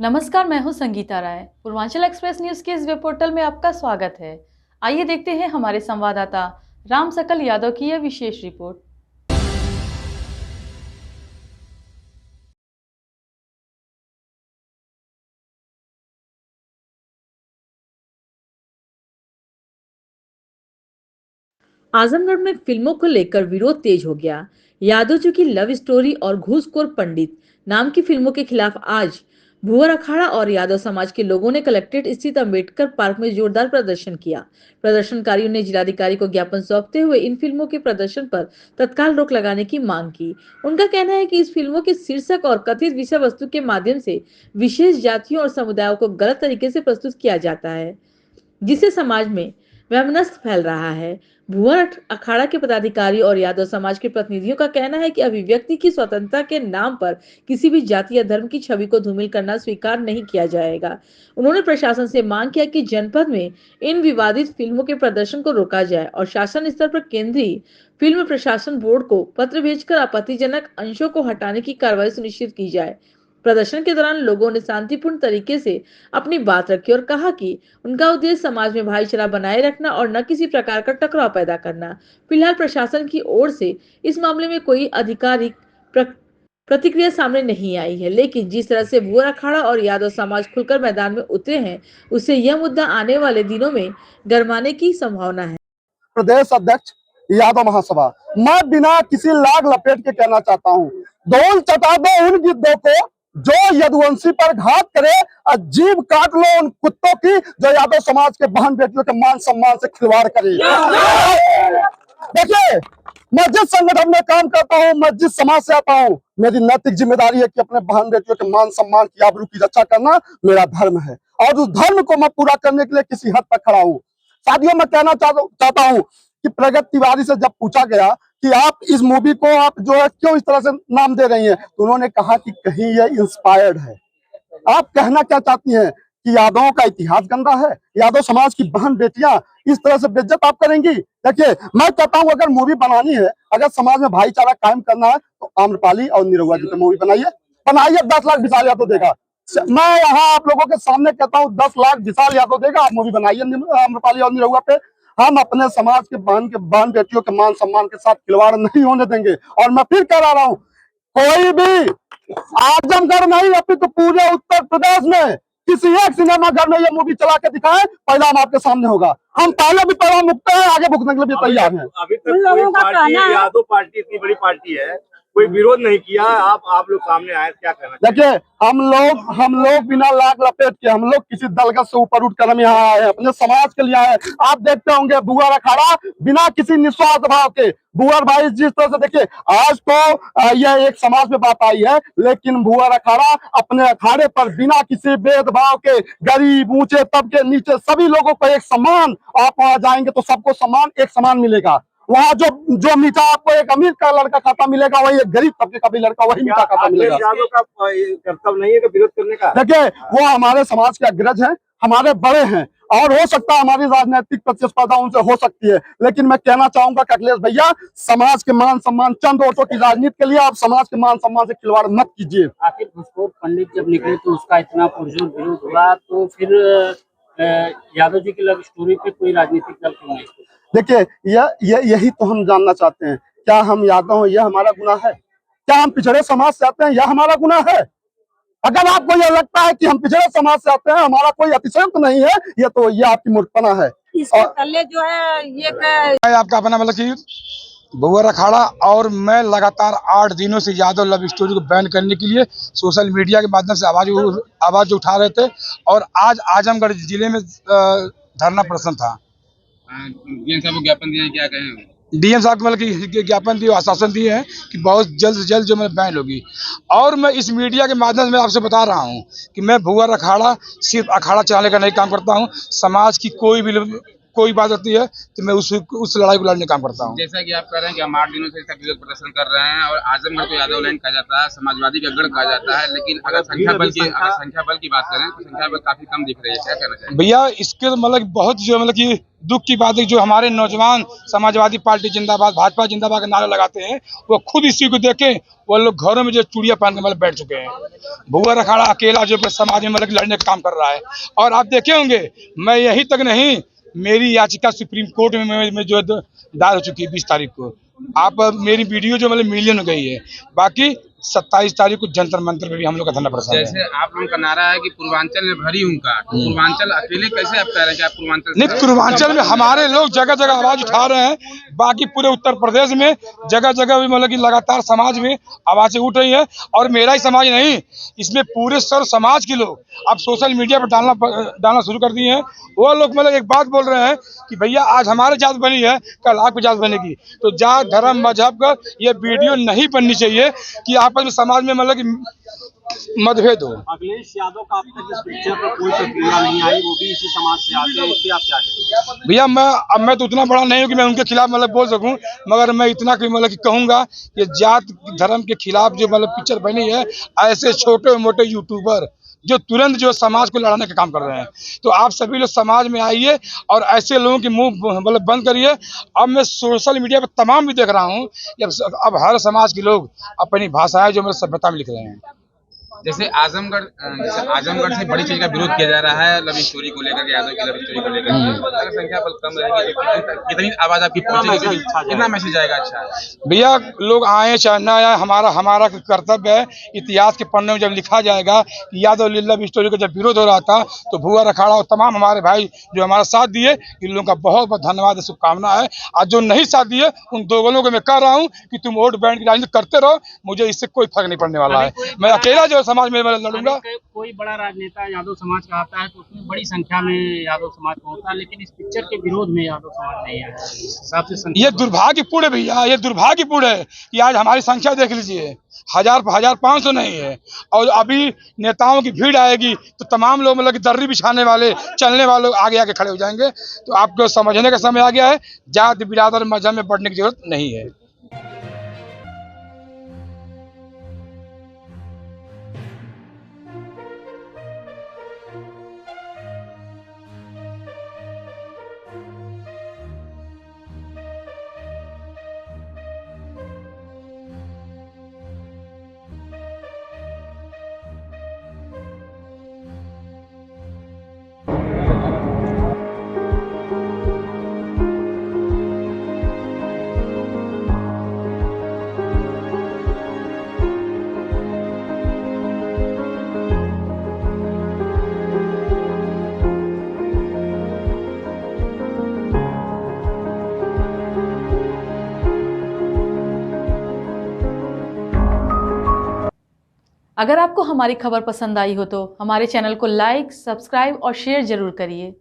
नमस्कार, मैं हूं संगीता राय। पूर्वांचल एक्सप्रेस न्यूज के इस वेब पोर्टल में आपका स्वागत है। आइए देखते हैं हमारे संवाददाता राम सकल यादव की यह विशेष रिपोर्ट। आजमगढ़ में फिल्मों को लेकर विरोध तेज हो गया। यादव जी की लव स्टोरी और घूसखोर पंडित नाम की फिल्मों के खिलाफ आज भुवर अखाड़ा और यादव समाज के लोगों ने कलेक्ट्रेट स्थित अंबेडकर पार्क में जोरदार प्रदर्शन किया। प्रदर्शनकारियों ने जिलाधिकारी को ज्ञापन सौंपते हुए इन फिल्मों के प्रदर्शन पर तत्काल रोक लगाने की मांग की। उनका कहना है कि इस फिल्मों के शीर्षक और कथित विषय वस्तु के माध्यम से विशेष जातियों और समुदायों को गलत तरीके से प्रस्तुत किया जाता है, जिससे समाज में वैमनस्य फैल रहा है। भुवर अखाड़ा के पदाधिकारी और यादव समाज के प्रतिनिधियों का कहना है कि अभिव्यक्ति की स्वतंत्रता के नाम पर किसी भी जाति या धर्म की छवि को धूमिल करना स्वीकार नहीं किया जाएगा। उन्होंने प्रशासन से मांग किया कि जनपद में इन विवादित फिल्मों के प्रदर्शन को रोका जाए और शासन स्तर पर केंद्रीय फिल्म प्रशासन बोर्ड को पत्र भेजकर आपत्तिजनक अंशों को हटाने की कार्रवाई सुनिश्चित की जाए। प्रदर्शन के दौरान लोगों ने शांतिपूर्ण तरीके से अपनी बात रखी और कहा कि उनका उद्देश्य समाज में भाईचारा बनाए रखना और न किसी प्रकार का टकराव पैदा करना। फिलहाल प्रशासन की ओर से इस मामले में कोई आधिकारिक प्रतिक्रिया सामने नहीं आई है, लेकिन जिस तरह से भुवर अखाड़ा और यादव समाज खुलकर मैदान में उतरे हैं, उससे यह मुद्दा आने वाले दिनों में गरमाने की संभावना है। प्रदेश अध्यक्ष यादव महासभा, मैं बिना किसी लाग लपेट के कहना चाहता हूँ, धौल चटा दो उन गिद्धों को जो यदुवंशी पर घात करे और जीभ काट लो उन कुत्तों की जो यादव समाज के बहन बेटियों के मान सम्मान से खिलवाड़ करे। देखिए, मैं जिस संगठन में काम करता हूँ, मैं जिस समाज से आता हूँ, मेरी नैतिक जिम्मेदारी है कि अपने बहन बेटियों के मान सम्मान की आबरू की रक्षा करना मेरा धर्म है और उस धर्म को मैं पूरा करने के लिए किसी हद तक खड़ा हूँ। साथियों, मैं कहना चाहता हूँ कि प्रगति तिवारी से जब पूछा गया कि आप इस मूवी को आप जो है क्यों इस तरह से नाम दे रही हैं, तो उन्होंने कहा कि कहीं ये इंस्पायर्ड है। आप कहना क्या चाहती हैं कि यादवों का इतिहास गंदा है, यादव समाज की बहन बेटियां इस तरह से बेइज्जत आप करेंगी? देखिए, मैं कहता हूं अगर मूवी बनानी है, अगर समाज में भाईचारा कायम करना है, तो आम्रपाली और निरहुआ जी की मूवी बनाइए 10 लाख विशाल यादव देगा। मैं यहाँ आप लोगों के सामने कहता हूँ 10 लाख विशाल यादव देगा, आप मूवी बनाइए आम्रपाली और निरहुआ पे। हम अपने समाज के बहन बेटियों के मान सम्मान के साथ खिलवाड़ नहीं होने देंगे। और मैं फिर कह रहा हूँ, कोई भी आजमगढ़ नहीं अपितु पूरे उत्तर प्रदेश में किसी एक सिनेमा घर में ये मूवी चला के दिखाएं, परिणाम आपके सामने होगा। हम पहले भी परिणाम मुक्त है, आगे भुगतने के लिए भी तैयार हैं। अभी तक कोई पार्टी, यादव पार्टी इतनी बड़ी पार्टी है, कोई विरोध नहीं किया। आप लोग सामने आए, क्या कहना? देखिए, हम लोग बिना लाग लपेट के, हम लोग किसी दलगत से ऊपर उठकर हम यहाँ आए हैं, अपने समाज के लिए आए। आप देखते होंगे भुवर अखाड़ा बिना किसी निस्वार्थ भाव के, भुवर भाई जिस तरह से, देखिए आज तो यह एक समाज में बात आई है, लेकिन भुवर अखाड़ा अपने अखाड़े पर बिना किसी भेदभाव के गरीब ऊंचे तबके नीचे सभी लोगों को एक समान, आप वहां जाएंगे तो सबको समान एक समान मिलेगा। वहाँ जो मीठा आपको एक अमीर का लड़का खाता मिलेगा, वही एक गरीब तबके का भी लड़का वही मीठा खाता मिलेगा। यादव का कर्तव्य नहीं है कि विरोध करने का? देखिए, वो हमारे समाज के अग्रज हैं, हमारे बड़े हैं, और हो सकता है हमारी राजनीतिक प्रतिस्पर्धा उनसे हो सकती है, लेकिन मैं कहना चाहूंगा कि अखिलेश भैया, समाज के मान सम्मान, चंद वोटों की राजनीति के लिए आप समाज के मान सम्मान से खिलवाड़ मत कीजिए। आखिर घूसखोर पंडित जब निकले तो उसका इतना पुरजोर विरोध हुआ, तो फिर यादव जी की लव स्टोरी पे कोई राजनीतिक दल क्यों नहीं? देखिए, यही तो हम जानना चाहते हैं, क्या हम यादव हैं, यह हमारा गुनाह है? क्या हम पिछड़े समाज से आते हैं, यह हमारा गुनाह है? अगर आपको यह लगता है कि हम पिछड़े समाज से आते हैं, हमारा कोई अतिशयोक्ति नहीं है, ये आपकी मूर्खपना है। इसके पहले जो है ये आपका अपना मतलब कि भुवर अखाड़ा और मैं लगातार 8 दिनों से यादव लव स्टोरी को बैन करने के लिए सोशल मीडिया के माध्यम से आवाज उठा रहे थे, और आज आजमगढ़ जिले में धरना प्रदर्शन था। डीएम साहब को ज्ञापन दिया है, क्या कहें? डीएम साहब को मतलब कि ज्ञापन दिए, आश्वासन दिए हैं कि बहुत जल्द से जल्द जो मैं बैन होगी। और मैं इस मीडिया के माध्यम से आपसे बता रहा हूं कि मैं भुवर अखाड़ा सिर्फ अखाड़ा चलाने का नहीं काम करता हूं, समाज की कोई भी कोई बात होती है तो मैं उस लड़ाई को लड़ने का काम करता हूँ। जैसा कि आप कह रहे हैं कि हम 8 दिनों से इसका विरोध प्रदर्शन कर रहे हैं और आजमगढ़ को यादव लैंड कहा जाता है, समाजवादी का गढ़ कहा जाता है, लेकिन अगर संख्या बल की बात करें तो संख्या बल काफी कम दिख रही है, क्या कहना चाहिए? भैया इसके तो मतलब बहुत जो मतलब कि दुख की बात है, जो हमारे नौजवान समाजवादी पार्टी जिंदाबाद, भाजपा जिंदाबाद का नारा लगाते हैं, वो खुद इसी को देखें वो लोग घरों में जो चूड़िया पहन के मतलब बैठ चुके हैं। भुवर अखाड़ा अकेला जो समाज में मतलब लड़ने का काम कर रहा है। और आप देखे होंगे, मैं यही तक नहीं, मेरी याचिका सुप्रीम कोर्ट में जो दायर हो चुकी है 20 तारीख को। आप मेरी वीडियो जो मतलब मिलियन हो गई है। बाकी 27 तारीख को जंतर मंतर पे भी हम लोग का धरना प्रदर्शन है। जैसे आप लोगों का नारा है कि पूर्वांचल में भरी हूंकार, पूर्वांचल अकेले कैसे आप कह रहे हैं कि आप पूर्वांचल नहीं, पूर्वांचल में हमारे लोग जगह जगह आवाज उठा रहे हैं। बाकी पूरे उत्तर प्रदेश में जगह जगह भी मतलब कि लगातार समाज में आवाजें उठ रही है। और मेरा ही समाज नहीं, इसमें पूरे सर्व समाज के लोग अब सोशल मीडिया पर डालना शुरू कर दिए हैं। वो लोग मतलब एक बात बोल रहे हैं कि भैया आज हमारे जात बनी है, कल आपकी जात बनेगी। तो जात धर्म मजहब का ये वीडियो नहीं बननी चाहिए कि आपस में समाज में मतलब कि मतभेद हो। अखिलेश यादव का अब तक इस पिक्चर पर कोई प्रतिक्रिया नहीं आई, वो भी इसी समाज से आते हैं, इस पे आप क्या कहेंगे? भैया मैं तो उतना बड़ा नहीं हूँ कि मैं उनके खिलाफ मतलब बोल सकूं, मगर मैं इतना कि मतलब कि कहूंगा कि जात धर्म के खिलाफ जो मतलब पिक्चर बनी है, ऐसे छोटे मोटे यूट्यूबर जो तुरंत जो समाज को लड़ाने का काम कर रहे हैं, तो आप सभी लोग समाज में आइए और ऐसे लोगों की मुंह मतलब बंद करिए। अब मैं सोशल मीडिया पर तमाम भी देख रहा हूँ कि अब हर समाज के लोग अपनी भाषाएं जो मतलब सभ्यता में लिख रहे हैं। जैसे आजमगढ़ से बड़ी चीज का विरोध किया जा रहा है, लव स्टोरी को लेकर, यादव की लव स्टोरी को लेकर। अगर संख्या बल कम रहेगी तो कितनी आवाज आपकी पहुंचेगी, कितना मैसेज आएगा? अच्छा भैया, लोग आए चाहे ना आए, हमारा कर्तव्य है। इतिहास के पन्ने में जब लिखा जाएगा कि यादव लव स्टोरी का जब विरोध हो रहा था, तो भुवर अखाड़ा और तमाम हमारे भाई जो हमारा साथ दिए, इन लोगों का बहुत बहुत धन्यवाद, शुभकामना है। आज जो नहीं साथ दिए उन दो लोगों को मैं कह रहा हूँ कि तुम वोट बैंक की राजनीति करते रहो, मुझे इससे कोई फर्क नहीं पड़ने वाला है। मैं अकेला जो समाज में लड़ूंगा। कोई बड़ा राजनेता यादव समाज का आता है तो उसमें बड़ी संख्या में यादव समाज का होता है, लेकिन इस पिक्चर के विरोध में यादव समाज नहीं आया। हिसाब से ये दुर्भाग्यपूर्ण है भैया, ये दुर्भाग्यपूर्ण है कि आज हमारी संख्या देख लीजिए, 1500 नहीं है। और अभी नेताओं की भीड़ आएगी तो तमाम लोग मतलब कि दर्री बिछाने वाले, चलने वाले लोग आगे आगे खड़े हो जाएंगे। तो आपको समझने का समय आ गया है, जात बिरादर मजहब में बढ़ने की जरूरत नहीं है। अगर आपको हमारी खबर पसंद आई हो तो हमारे चैनल को लाइक, सब्सक्राइब और शेयर जरूर करिए।